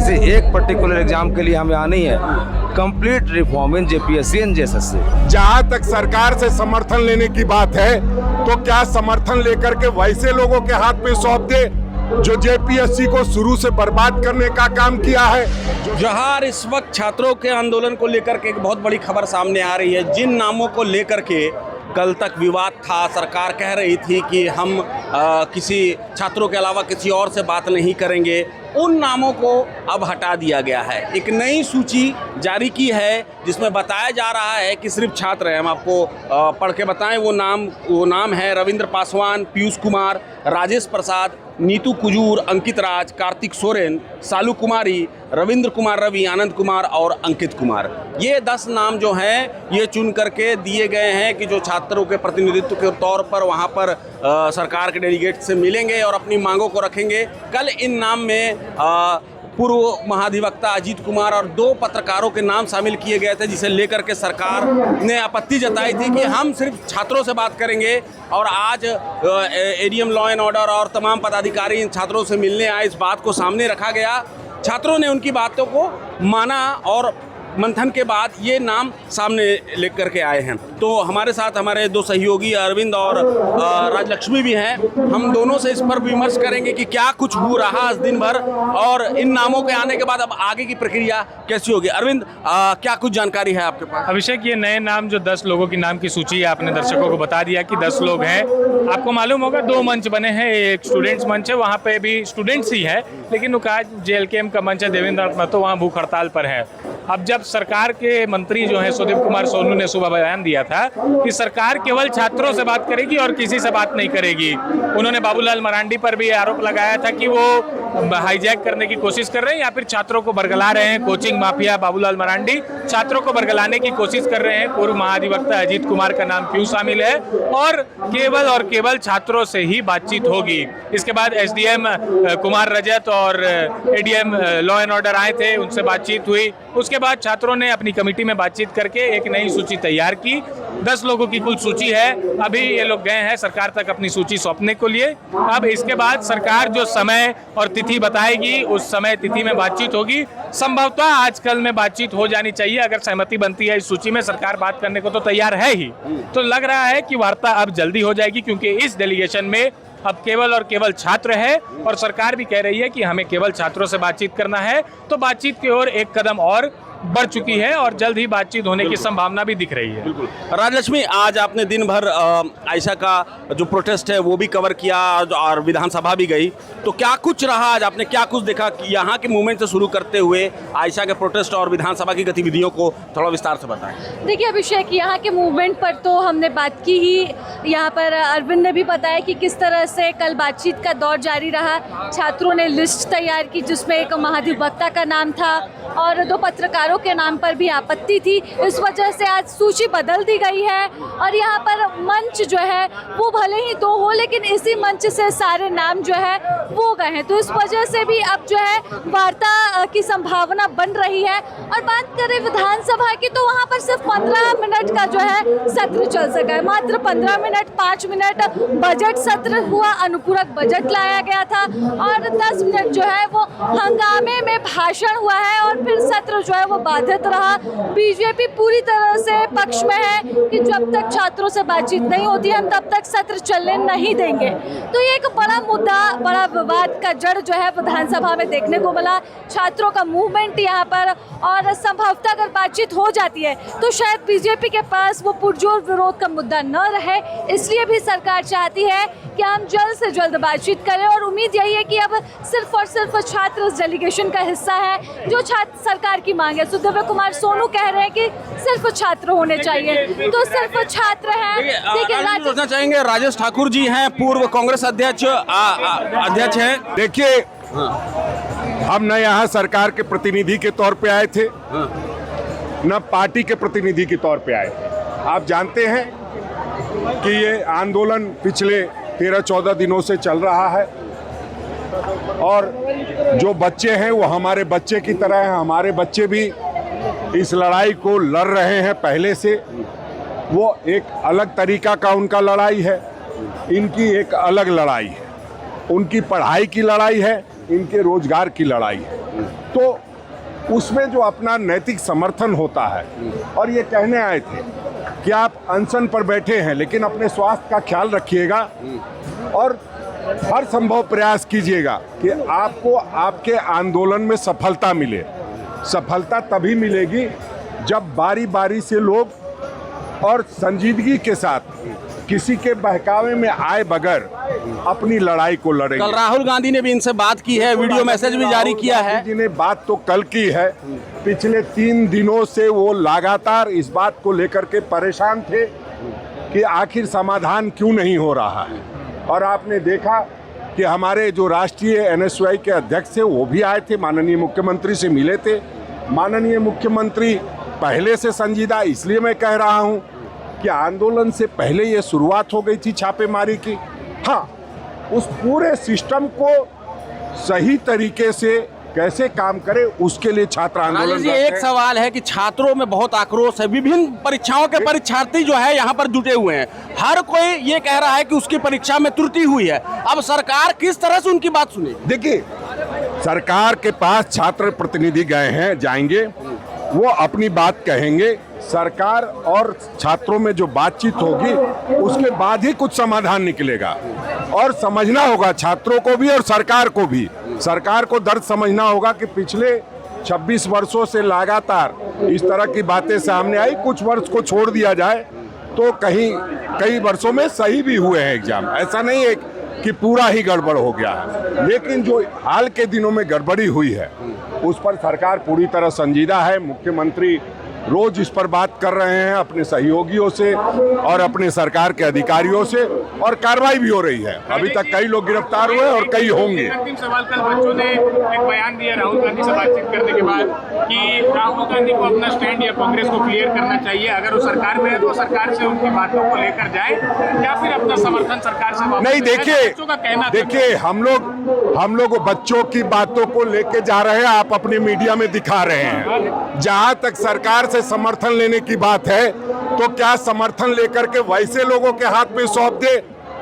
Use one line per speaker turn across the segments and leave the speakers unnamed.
किसी एक particular exam के लिए हमें आनी है। Complete reform in JPSC and JSSC.
जहां तक सरकार से समर्थन लेने की बात है, तो क्या समर्थन लेकर के वैसे लोगों के हाथ में सौंप दे जो जेपीएससी को शुरू से बर्बाद करने का काम किया है।
जहां इस वक्त छात्रों के आंदोलन को लेकर के एक बहुत बड़ी खबर सामने आ रही है। जिन नामों को लेकर के कल तक विवाद था, सरकार कह रही थी कि हम किसी छात्रों के अलावा किसी और से बात नहीं करेंगे, उन नामों को अब हटा दिया गया है। एक नई सूची जारी की है जिसमें बताया जा रहा है कि सिर्फ छात्र हैं। हम आपको पढ़ के बताएं वो नाम है रविंद्र पासवान, पीयूष कुमार, राजेश प्रसाद, नीतू कुजूर, अंकित राज, कार्तिक सोरेन, सालू कुमारी, रविंद्र कुमार रवि, आनंद कुमार और अंकित कुमार। ये 10 नाम जो हैं ये चुन करके दिए गए हैं कि जो छात्रों के प्रतिनिधित्व के तौर पर वहाँ पर सरकार के डेलीगेट से मिलेंगे और अपनी मांगों को रखेंगे। कल इन नाम में पूर्व महाधिवक्ता अजीत कुमार और 2 पत्रकारों के नाम शामिल किए गए थे, जिसे लेकर के सरकार ने आपत्ति जताई थी कि हम सिर्फ छात्रों से बात करेंगे। और आज एडीएम लॉ एंड ऑर्डर और तमाम पदाधिकारी इन छात्रों से मिलने आए, इस बात को सामने रखा गया। छात्रों ने उनकी बातों को माना और मंथन के बाद ये नाम सामने लेकर के आए हैं। तो हमारे साथ हमारे 2 सहयोगी अरविंद और राजलक्ष्मी भी हैं। हम दोनों से इस पर विमर्श करेंगे कि क्या कुछ हो रहा आज दिन भर और इन नामों के आने के बाद अब आगे की प्रक्रिया कैसी होगी। अरविंद, क्या कुछ जानकारी है आपके पास?
अभिषेक, ये नए नाम जो 10 लोगों की नाम की सूची है, आपने दर्शकों को बता दिया कि 10 लोग हैं। आपको मालूम होगा 2 मंच बने हैं, एक स्टूडेंट्स मंच है, वहाँ पे भी स्टूडेंट्स ही है, लेकिन आज जेएलकेएम का मंच है, देवेंद्र महतो वहाँ भूख हड़ताल पर है। अब जब सरकार के मंत्री जो हैं सुदीप कुमार सोनू ने सुबह बयान दिया था कि सरकार केवल छात्रों से बात करेगी और किसी से बात नहीं करेगी। उन्होंने बाबूलाल मरांडी पर भी आरोप लगाया था कि वो हाईजैक करने की कोशिश कर रहे हैं या फिर छात्रों को बरगला रहे हैं। कोचिंग माफिया बाबूलाल मरांडी छात्रों को बरगलाने की कोशिश कर रहे हैं। पूर्व महाधिवक्ता अजीत कुमार का नाम क्यों शामिल है और केवल छात्रों से ही बातचीत होगी। इसके बाद एसडीएम कुमार रजत और एडीएम लॉ एंड ऑर्डर आए थे, उनसे बातचीत हुई। उसके बाद छात्रों ने अपनी कमेटी में बातचीत करके एक नई सूची तैयार की। 10 लोगों की कुल सूची है। अभी ये लोग गए हैं सरकार तक अपनी सूची सौंपने के लिए। अब इसके बाद सरकार जो समय और तिथि बताएगी, उस समय तिथि में बातचीत होगी। संभवतः आज कल में बातचीत हो जानी चाहिए। अगर सहमति बनती है इस सूची में, सरकार बात करने को तो तैयार है ही, तो लग रहा है कि वार्ता अब जल्दी हो जाएगी, क्योंकि इस डेलीगेशन में अब केवल और केवल छात्र है और सरकार भी कह रही है कि हमें केवल छात्रों से बातचीत करना है। तो बातचीत की ओर एक कदम और बढ़ चुकी है और जल्द ही बातचीत होने की संभावना भी दिख रही है।
बिल्कुल। राजलक्ष्मी, आज आपने दिन भर आयशा का जो प्रोटेस्ट है वो भी कवर किया और विधानसभा भी गई, तो क्या कुछ रहा आज? आपने क्या कुछ देखा कि यहाँ के मूवमेंट से शुरू करते हुए आयशा के प्रोटेस्ट और विधानसभा की गतिविधियों को थोड़ा विस्तार से बताएं।
देखिए अभिषेक, यहाँ के मूवमेंट पर तो हमने बात की ही। यहाँ पर अरविंद ने भी बताया कि किस तरह से कल बातचीत का दौर जारी रहा। छात्रों ने लिस्ट तैयार की जिसमें एक महाधिवक्ता का नाम था और 2 पत्रकारों के नाम पर भी आपत्ति थी। इस वजह से आज सूची बदल दी गई है और यहाँ पर मंच जो है वो भले ही 2 हो, लेकिन इसी मंच से सारे नाम जो है वो गए हैं। तो इस वजह से भी अब जो है वार्ता की संभावना बन रही है। और बात करें विधानसभा की, तो वहाँ पर सिर्फ 15 मिनट का जो है सत्र चल सका है, मात्र 15 मिनट। 5 मिनट बजट सत्र हुआ, अनुपूरक बजट लाया गया था और 10 मिनट जो है वो हंगामे में भाषण हुआ है और फिर सत्र जो है वो बाधित रहा। बीजेपी पूरी तरह से पक्ष में है कि जब तक छात्रों से बातचीत नहीं होती हम तब तक सत्र चलने नहीं देंगे। तो ये एक बड़ा मुद्दा, बड़ा विवाद का जड़ जो है विधानसभा में देखने को मिला। छात्रों का मूवमेंट यहाँ पर, और संभवतः अगर बातचीत हो जाती है तो शायद बीजेपी के पास वो पुरजोर विरोध का मुद्दा न रहे। इसलिए भी सरकार चाहती है कि हम जल्द से जल्द बातचीत करें और उम्मीद यही है कि अब सिर्फ और सिर्फ छात्र इस डेलीगेशन का हिस्सा है। जो छात्र सरकार की मांग है, सुदीप कुमार सोनू कह रहे हैं कि सिर्फ छात्र होने चाहिए, तो सिर्फ छात्र हैं।
देखिए, चाहेंगे राजेश ठाकुर जी हैं, पूर्व कांग्रेस अध्यक्ष हैं।
देखिए, हम न यहाँ सरकार के प्रतिनिधि के तौर पे आए थे, न पार्टी के प्रतिनिधि के तौर पे आए थे। आप जानते हैं कि ये आंदोलन पिछले 13-14 दिनों से चल रहा है और जो बच्चे हैं वो हमारे बच्चे की तरह हैं। हमारे बच्चे भी इस लड़ाई को लड़ रहे हैं पहले से। वो एक अलग तरीका का उनका लड़ाई है, इनकी एक अलग लड़ाई है। उनकी पढ़ाई की लड़ाई है, इनके रोजगार की लड़ाई है। तो उसमें जो अपना नैतिक समर्थन होता है, और ये कहने आए थे कि आप अनशन पर बैठे हैं लेकिन अपने स्वास्थ्य का ख्याल रखिएगा और हर संभव प्रयास कीजिएगा कि आपको आपके आंदोलन में सफलता मिले। सफलता तभी मिलेगी जब बारी बारी से लोग और संजीदगी के साथ किसी के बहकावे में आए बगैर अपनी लड़ाई को लड़ेंगे।
कल राहुल गांधी ने भी इनसे बात की है, वीडियो मैसेज भी जारी किया है।
जिन्हें बात तो कल की है, पिछले 3 दिनों से वो लगातार इस बात को लेकर के परेशान थे कि आखिर समाधान क्यों नहीं हो रहा है। और आपने देखा कि हमारे जो राष्ट्रीय NSY के अध्यक्ष थे वो भी आए थे, माननीय मुख्यमंत्री से मिले थे। माननीय मुख्यमंत्री पहले से संजीदा, इसलिए मैं कह रहा हूं कि आंदोलन से पहले ये शुरुआत हो गई थी छापेमारी की। हाँ, उस पूरे सिस्टम को सही तरीके से कैसे काम करे उसके लिए छात्र आंदोलन
जी, एक सवाल है कि छात्रों में बहुत आक्रोश है। विभिन्न परीक्षाओं के परीक्षार्थी जो है यहाँ पर जुटे हुए हैं। हर कोई ये कह रहा है कि उसकी परीक्षा में त्रुटि हुई है। अब सरकार किस तरह से उनकी बात सुनेगी?
देखिए, सरकार के पास छात्र प्रतिनिधि गए हैं, जाएंगे, वो अपनी बात कहेंगे। सरकार और छात्रों में जो बातचीत होगी उसके बाद ही कुछ समाधान निकलेगा। और समझना होगा छात्रों को भी और सरकार को भी। सरकार को दर्द समझना होगा कि पिछले 26 वर्षों से लगातार इस तरह की बातें सामने आई। कुछ वर्ष को छोड़ दिया जाए तो कई वर्षों में सही भी हुए हैं एग्जाम। ऐसा नहीं है कि पूरा ही गड़बड़ हो गया है, लेकिन जो हाल के दिनों में गड़बड़ी हुई है उस पर सरकार पूरी तरह संजीदा है। मुख्यमंत्री रोज इस पर बात कर रहे हैं अपने सहयोगियों से और अपने सरकार के अधिकारियों से, और कार्रवाई भी हो रही है। अभी तक कई लोग गिरफ्तार हुए और कई होंगे।
अंतिम सवाल, कल बच्चों ने एक बयान दिया राहुल गांधी से बातचीत करने के बाद कि राहुल गांधी को अपना स्टैंड या कांग्रेस को क्लियर करना चाहिए। अगर वो सरकार में है तो सरकार से उनकी बातों को लेकर जाए या फिर अपना समर्थन सरकार से वापस।
नहीं, देखिए हम लोग बच्चों की बातों को लेके जा रहे हैं, आप अपनी मीडिया में दिखा रहे हैं। जहां तक सरकार से समर्थन लेने की बात है तो क्या समर्थन लेकर के वैसे लोगों के हाथ में सौंप दे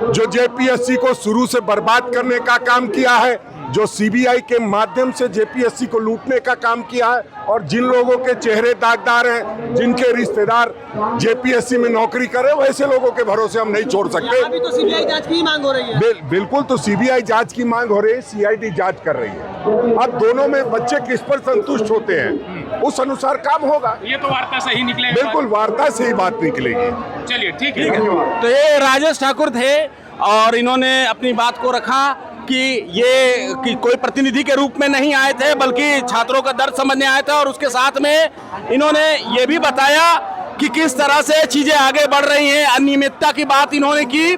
जो JPSC को शुरू से बर्बाद करने का काम किया है, जो CBI के माध्यम से JPSC को लूटने का काम किया है, और जिन लोगों के चेहरे दागदार हैं, जिनके रिश्तेदार JPSC में नौकरी करे, वैसे लोगों के भरोसे हम नहीं छोड़ सकते।
अभी तो CBI जांच की मांग हो रही है।
बिल्कुल, तो CBI जांच की मांग हो रही है, CID जांच कर रही है। अब दोनों में बच्चे किस पर संतुष्ट होते हैं उस अनुसार काम होगा।
ये तो वार्ता से ही निकलेगा।
बिल्कुल, वार्ता से ही बात निकलेगी।
चलिए, ठीक है।
तो ये राजेश ठाकुर थे और इन्होंने अपनी बात को रखा कि कोई प्रतिनिधि के रूप में नहीं आए थे बल्कि छात्रों का दर्द समझने आए थे। और उसके साथ में इन्होंने ये भी बताया कि किस तरह से चीजें आगे बढ़ रही हैं। अनियमितता की बात इन्होंने की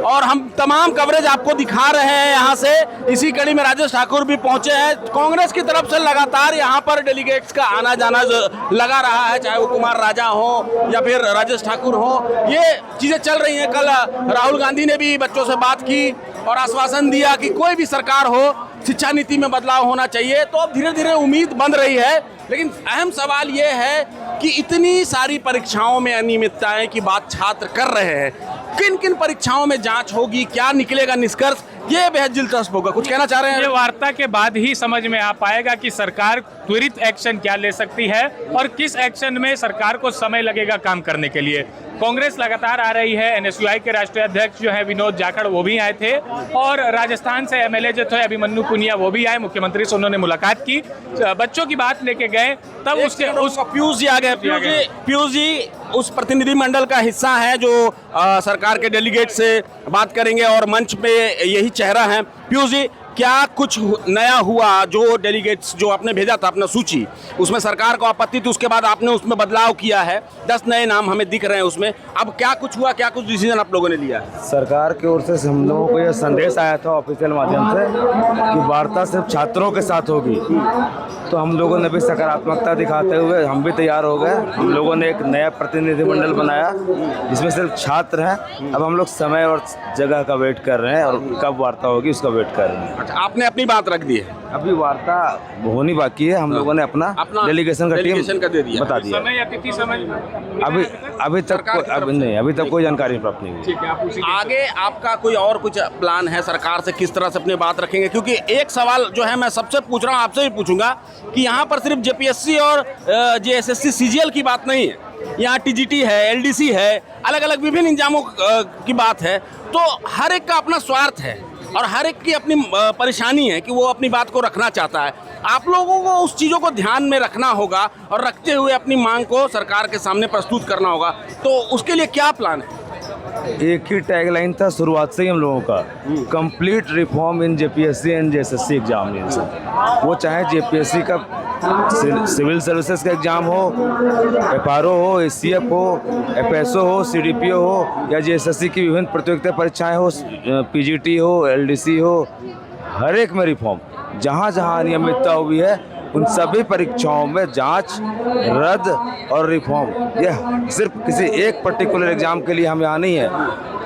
और हम तमाम कवरेज आपको दिखा रहे हैं यहाँ से। इसी कड़ी में राजेश ठाकुर भी पहुंचे हैं। कांग्रेस की तरफ से लगातार यहाँ पर डेलीगेट्स का आना जाना लगा रहा है, चाहे वो कुमार राजा हो या फिर राजेश ठाकुर हो, ये चीजें चल रही हैं। कल राहुल गांधी ने भी बच्चों से बात की और आश्वासन दिया कि कोई भी सरकार हो शिक्षा नीति में बदलाव होना चाहिए। तो अब धीरे धीरे उम्मीद बन रही है, लेकिन अहम सवाल ये है कि इतनी सारी परीक्षाओं में अनियमितताएं की बात छात्र कर रहे हैं, किन किन परीक्षाओं में जांच होगी, क्या निकलेगा निष्कर्ष, ये बेहद दिलचस्प होगा। कुछ कहना चाह रहे हैं?
ये वार्ता के बाद ही समझ में आ पाएगा कि सरकार त्वरित एक्शन क्या ले सकती है और किस एक्शन में सरकार को समय लगेगा काम करने के लिए। कांग्रेस लगातार आ रही है। NSY के राष्ट्रीय अध्यक्ष जो है विनोद जाखड़, वो भी आए थे, और राजस्थान से MLA जो थे अभिमन्यु पुनिया, वो भी आए। मुख्यमंत्री से उन्होंने मुलाकात की, बच्चों की बात लेके गए। तब उसके
पीयूष जी आ गए। पीयूष जी उस प्रतिनिधि मंडल का हिस्सा है जो सरकार के डेलीगेट से बात करेंगे और मंच पे यही चेहरा है। पीयूष जी, क्या कुछ नया हुआ? जो डेलीगेट्स जो आपने भेजा था अपना सूची, उसमें सरकार को आपत्ति थी, उसके बाद आपने उसमें बदलाव किया है, 10 नए नाम हमें दिख रहे हैं उसमें। अब क्या कुछ हुआ, क्या कुछ डिसीजन आप लोगों ने लिया?
सरकार की ओर से हम लोगों को यह संदेश आया था ऑफिशियल माध्यम से कि वार्ता सिर्फ छात्रों के साथ होगी। तो हम लोगों ने भी सकारात्मकता दिखाते हुए हम भी तैयार हो गए। हम लोगों ने एक नया प्रतिनिधिमंडल बनाया जिसमें सिर्फ छात्र हैं। अब हम लोग समय और जगह का वेट कर रहे हैं और कब वार्ता होगी उसका वेट कर रहे हैं।
अच्छा, आपने अपनी बात रख दी है,
अभी वार्ता होनी बाकी है। हम लोगों ने अपना डेलीगेशन
का दे दिया।
बता दिया।
समय या तिथि समझ
अभी तक कोई जानकारी प्राप्त नहीं हुई।
ठीक है, आप उसी के
आगे आपका कोई और कुछ प्लान है सरकार से, किस तरह से अपनी बात रखेंगे? क्योंकि एक सवाल जो है मैं सबसे पूछ रहा हूँ, आपसे भी पूछूंगा कि यहाँ पर सिर्फ जेपीएससी और जेएसएससी सीजीएल की बात नहीं है, यहाँ टीजीटी है, एलडीसी है, अलग अलग विभिन्न इंजामों की बात है। तो हर एक का अपना स्वार्थ है और हर एक की अपनी परेशानी है कि वो अपनी बात को रखना चाहता है। आप लोगों को उस चीज़ों को ध्यान में रखना होगा और रखते हुए अपनी मांग को सरकार के सामने प्रस्तुत करना होगा। तो उसके लिए क्या प्लान है?
एक ही टैगलाइन था शुरुआत से ही हम लोगों का, complete reform in JPSC and JSSC examination. वो चाहे जेपीएससी का सिविल सर्विसेज का एग्जाम हो, एफआरओ हो, एसीएफ हो, एफएसओ हो, सीडीपीओ हो, या जेएसएससी की विभिन्न प्रतियोगिता परीक्षाएं हो, पीजीटी हो, एलडीसी हो, हर एक में रिफॉर्म। जहाँ जहाँ अनियमितता हुई है उन सभी परीक्षाओं में जांच, रद्द और रिफॉर्म। यह सिर्फ किसी एक पर्टिकुलर एग्जाम के लिए हम यहाँ नहीं है,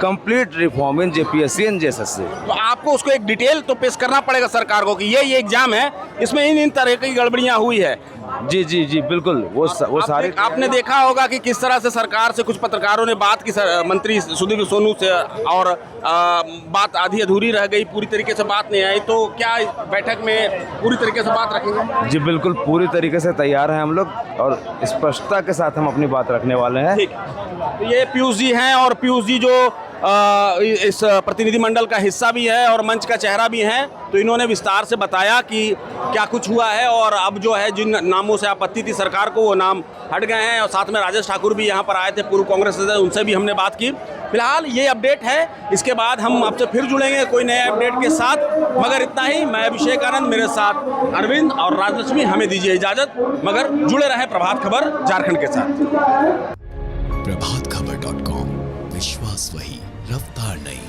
complete reform in JPSC and JSSC.
तो आपको उसको एक डिटेल तो पेश करना पड़ेगा सरकार को कि ये एग्जाम है, इसमें इन तरह की गड़बड़ियाँ हुई है।
जी बिल्कुल। वो सारे
आपने देखा होगा कि किस तरह से सरकार से कुछ पत्रकारों ने बात की, मंत्री सुधीर सोनू से, और बात आधी अधूरी रह गई, पूरी तरीके से बात नहीं आई। तो क्या बैठक में पूरी तरीके से बात रखेंगे?
जी बिल्कुल, पूरी तरीके से तैयार हैं हम लोग और स्पष्टता के साथ हम अपनी बात रखने वाले हैं।
ठीक, तो ये पीयूष जी हैं और पीयूष जी जो इस प्रतिनिधिमंडल का हिस्सा भी है और मंच का चेहरा भी हैं। तो इन्होंने विस्तार से बताया कि क्या कुछ हुआ है और अब जो है जिन नामों से आपत्ति थी सरकार को वो नाम हट गए हैं। और साथ में राजेश ठाकुर भी यहाँ पर आए थे, पूर्व कांग्रेस सदस्य, उनसे भी हमने बात की। फिलहाल ये अपडेट है, इसके बाद हम आपसे फिर जुड़ेंगे कोई नए अपडेट के साथ। मगर इतना ही, मैं अभिषेक आनंद, मेरे साथ अरविंद और राजलक्ष्मी, हमें दीजिए इजाज़त। मगर जुड़े रहें प्रभात खबर झारखंड के साथ।
प्रभातखबर.com, विश्वास वही, रफ्तार नहीं।